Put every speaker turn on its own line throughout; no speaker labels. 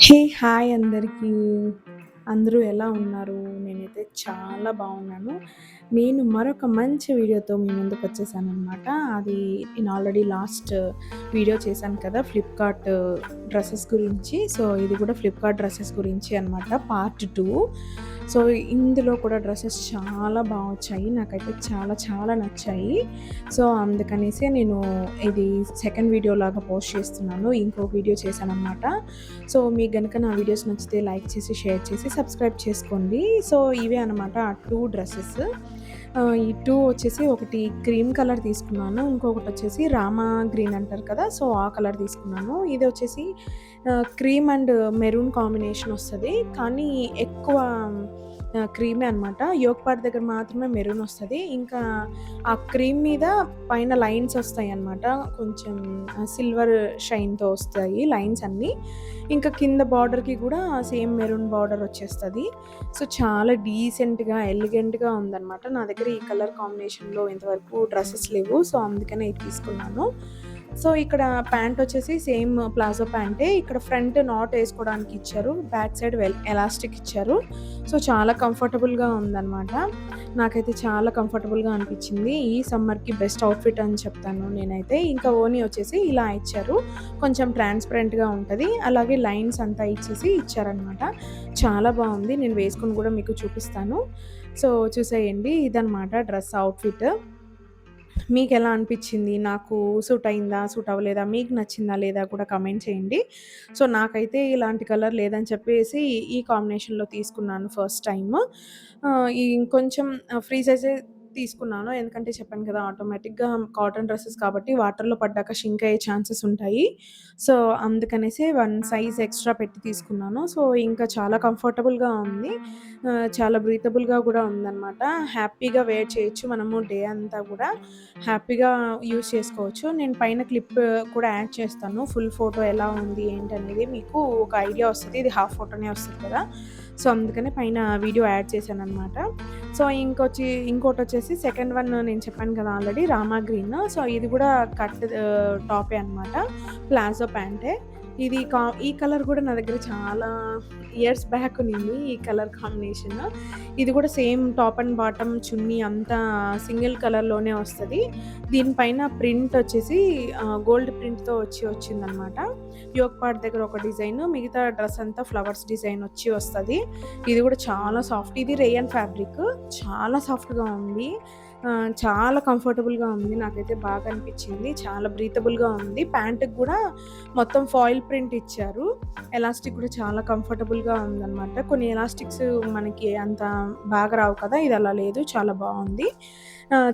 హే! Hi అందరికీ. అందరూ ఎలా ఉన్నారు? నేనైతే చాలా బాగున్నాను. నేను మరొక మంచి వీడియోతో మీ ముందుకొచ్చేసాననమాట. అది నేను ఆల్రెడీ లాస్ట్ వీడియో చేశాను కదా! ఫ్లిప్‌కార్ట్ డ్రెసెస్ గురించి. సో, ఇది కూడా ఫ్లిప్‌కార్ట్ డ్రెసెస్ గురించి అనమాట. పార్ట్ 2. సో, ఇందులో కూడా డ్రెసెస్ చాలా వచ్చాయి. నాకైతే చాలా చాలా నచ్చాయి. సో, అందుకనేసే నేను ఇది సెకండ్ వీడియో లాగా పోస్ట్ చేస్తున్నాను. ఇంకో వీడియో చేశాననమాట. సో, మీకు గనుక నా వీడియోస్ నచ్చితే లైక్ చేసి, షేర్ చేసి, సబ్స్క్రైబ్ చేసుకోండి. సో, ఇవే అనమాట ఆ 2 డ్రెసెస్. ఈ 2 వచ్చేసి ఒకటి క్రీమ్ కలర్ తీసుకున్నాను. ఇంకొకటొచ్చేసి రామా గ్రీన్ అంటారు కదా! సో, ఆ కలర్ తీసుకున్నాను. ఇది వచ్చేసి క్రీమ్ అండ్ మెరూన్ కాంబినేషన్ వస్తది. కానీ ఎక్కువ క్రీమే అనమాట. యోక్ పార్ట్ దగ్గర మాత్రమే మెరూన్ వస్తది. ఇంకా ఆ క్రీమ్ మీద పైన లైన్స్ వస్తాయన్నమాట. కొంచెం సిల్వర్ షైన్‌తో వస్తాయి లైన్స్ అన్నీ. ఇంకా కింద బార్డర్‌కి కూడా సేమ్ మెరూన్ బార్డర్ వచ్చేస్తది. సో, చాలా డీసెంట్‌గా, ఎలిగెంట్‌గా ఉందనమాట. నా దగ్గర ఈ కలర్ కాంబినేషన్‌లో ఇంతవరకు డ్రెసెస్ లేవు. సో, అందుకనే ఇది తీసుకున్నాను. సో, ఇక్కడ ప్యాంట్ వచ్చేసి సేమ్ ప్లాజో ప్యాంటే. ఇక్కడ ఫ్రంట్ నాట్ ఏసుకోవడానికి ఇచ్చారు. బ్యాక్ సైడ్ ఎలాస్టిక్ ఇచ్చారు. సో, చాలా కంఫర్టబుల్‌గా ఉందనమాట. నాకైతే చాలా కంఫర్టబుల్‌గా అనిపించింది. ఈ సమ్మర్‌కి బెస్ట్ అవుట్‌ఫిట్ అని చెప్తాను నేనైతే. ఇంకా ఓనీ వచ్చేసి ఇలా ఇచ్చారు. కొంచెం ట్రాన్స్‌పరెంట్‌గా ఉంటది. అలాగే లైన్స్ అంతా ఇచ్చేసి ఇచ్చారనమాట. చాలా బావుంది. నేను వేసుకొని కూడా మీకు చూపిస్తాను. సో, చూసేయండి. ఇదనమాట డ్రెస్ అవుట్‌ఫిట్. మీకెలా అనిపిచ్చింది? నాకు సూట్ అయిందా? సూట్ అవ్వలేదా? మీకు నచ్చిందా లేదా కూడా కామెంట్ చేయండి. సో, నాకైతే ఇలాంటి కలర్ లేదని చెప్పేసి ఈ కాంబినేషన్‌లో తీసుకున్నాను ఫస్ట్ టైము. ఈ కొంచెం ఫ్రీ సైజే తీసుకున్నాను. ఎందుకంటే చెప్పాను కదా! ఆటోమేటిక్‌గా కాటన్ డ్రెసెస్ కాబట్టి వాటర్‌లో పడ్డాక షింక్ అయ్యే ఛాన్సెస్ ఉంటాయి. సో, అందుకనేసి 1 సైజ్ ఎక్స్‌ట్రా పెట్టి తీసుకున్నాను. సో, ఇంకా చాలా కంఫర్టబుల్‌గా ఉంది. చాలా బ్రీతబుల్‌గా కూడా ఉందనమాట. హ్యాపీగా వేర్ చేయొచ్చు మనము డే అంతా గూడా. హ్యాపీగా యూజ్ చేసుకోవచ్చు. నేను పైన క్లిప్ కూడా యాడ్ చేస్తాను. ఫుల్ ఫోటో ఎలా ఉంది ఏంటనేది మీకు ఒక ఐడియా వస్తది. ఇది హాఫ్ ఫోటోనే వస్తది కదా! సో, అందుకనే పైన వీడియో యాడ్ చేశాననమాట. సో, ఇంకోటొచ్చేసి సెకండ్ వన్ నేను చెప్పాను కదా ఆల్రెడీ రామా గ్రీన్. సో, ఇది కూడా టాపే అనమాట. ప్లాజో ప్యాంటే. ఈ కలర్ కూడా నా దగ్గర చాలా ఇయర్స్ బ్యాక్ ఉన్నింది ఈ కలర్ కాంబినేషన్. ఇది కూడా సేమ్ టాప్ అండ్ బాటమ్ చున్నీ అంతా సింగిల్ కలర్‌లోనే వస్తది. దీనిపైన ప్రింట్ వచ్చేసి గోల్డ్ ప్రింట్‌తో వచ్చిందనమాట. యోక్ పార్ట్ దగ్గర ఒక డిజైన్, మిగతా డ్రెస్ అంతా ఫ్లవర్స్ డిజైన్ వస్తది. ఇది కూడా చాలా సాఫ్ట్. ఇది రేయన్ ఫ్యాబ్రిక్. చాలా సాఫ్ట్‌గా ఉంది. చాలా కంఫర్టబుల్‌గా ఉంది. నాకైతే బాగా అనిపించింది. చాలా బ్రీతబుల్‌గా ఉంది. ప్యాంట్‌కి కూడా మొత్తం ఫాయిల్ ప్రింట్ ఇచ్చారు. ఎలాస్టిక్ కూడా చాలా కంఫర్టబుల్‌గా ఉందనమాట. కొన్ని ఎలాస్టిక్స్ మనకి అంత బాగా రావు కదా! ఇది అలా లేదు. చాలా బావుంది.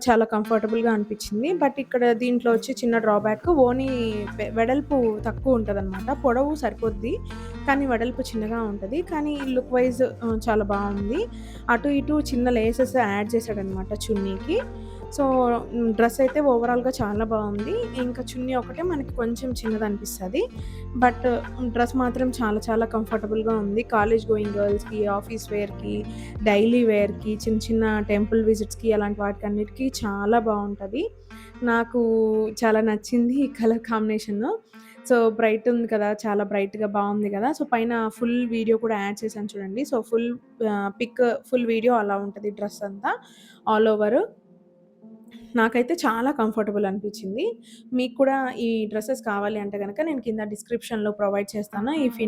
చాలా కంఫర్టబుల్‌గా అనిపించింది. బట్ ఇక్కడ దీంట్లో వచ్చే చిన్న డ్రాబ్యాక్ ఓనీ వెడల్పు తక్కువ ఉంటదనమాట. పొడవు సరిపోద్ది. కానీ వెడల్పు చిన్నగా ఉంటది. కానీ లుక్ వైజ్ చాలా బావుంది. అటు ఇటు చిన్న లేసెస్ యాడ్ చేశాడనమాట చున్నీకి. సో, డ్రెస్ అయితే ఓవరాల్‌గా చాలా బావుంది. ఇంకా చున్నీ ఒకటే మనకి కొంచెం చిన్నదనిపిస్తది. బట్ డ్రెస్ మాత్రం చాలా చాలా కంఫర్టబుల్‌గా ఉంది. కాలేజ్ గోయింగ్ గర్ల్స్‌కి, ఆఫీస్ వేర్‌కి, డైలీ వేర్‌కి, చిన్న చిన్న టెంపుల్ విజిట్స్‌కి అలాంటి వాటికన్నిటికి చాలా బావుంటది. నాకు చాలా నచ్చింది ఈ కలర్ కాంబినేషను. సో, బ్రైట్ ఉంది కదా! చాలా బ్రైట్‌గా బావుంది కదా! సో, పైన ఫుల్ వీడియో కూడా యాడ్ చేశాను చూడండి. సో, ఫుల్ వీడియో అలా ఉంటది డ్రెస్ అంతా ఆల్ ఓవర్. నాకైతే చాలా కంఫర్టబుల్ అనిపించింది. మీకు కూడా ఈ డ్రెసెస్ కావాలి అంటే గనక నేను కింద డిస్క్రిప్షన్‌లో ప్రొవైడ్ చేస్తాను. If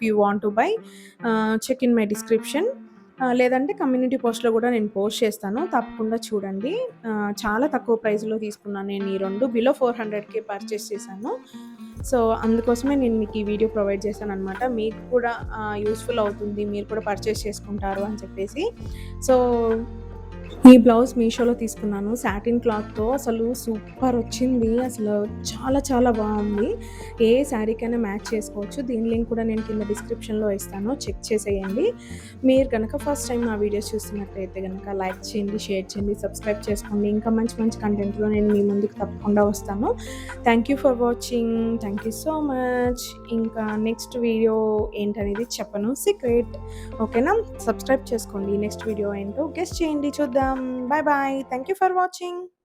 you want to by cheque in my description. లేదంటే కమ్యూనిటీ పోస్ట్‌లో కూడా నేను పోస్ట్ చేస్తాను. తప్పకుండా చూడండి. చాలా తక్కువ ప్రైస్‌లో తీసుకున్నాను నేను ఈ 2 బిలో 400కే పర్చేస్ చేశాను. సో, అందుకోసమే నేను మీకు ఈ వీడియో ప్రొవైడ్ చేశాననమాట. మీకు కూడా యూజ్‌ఫుల్ అవుతుంది. మీరు కూడా పర్చేస్ చేసుకుంటారు అని చెప్పేసి. సో, ఈ బ్లౌజ్ మీషోలో తీసుకున్నాను. సాటిన్ క్లాత్‌తో అసలు సూపరొచ్చింది. అసలు చాలా చాలా బావుంది. ఏ శారీకైనా మ్యాచ్ చేసుకోవచ్చు. దీని లింక్ కూడా నేను కింద డిస్క్రిప్షన్‌లో ఇస్తాను. చెక్ చేసేయండి. మీరు గనక ఫస్ట్ టైమ్ నా వీడియోస్ చూస్తున్నట్టయితే గనక లైక్ చేయండి, షేర్ చేయండి, సబ్స్క్రైబ్ చేసుకోండి. ఇంకా మంచి మంచి కంటెంట్‌లో నేను మీ ముందుకు తప్పకుండా వస్తాను. Thank you for watching. Thank you so much. ఇంకా నెక్స్ట్ వీడియో ఏంటనేది చెప్పను. సీక్రెట్. ఓకేనా? సబ్స్క్రైబ్ చేసుకోండి. నెక్స్ట్ వీడియో ఏంటో గెస్ చేయండి చూద్దాం. Bye bye. Thank you for watching.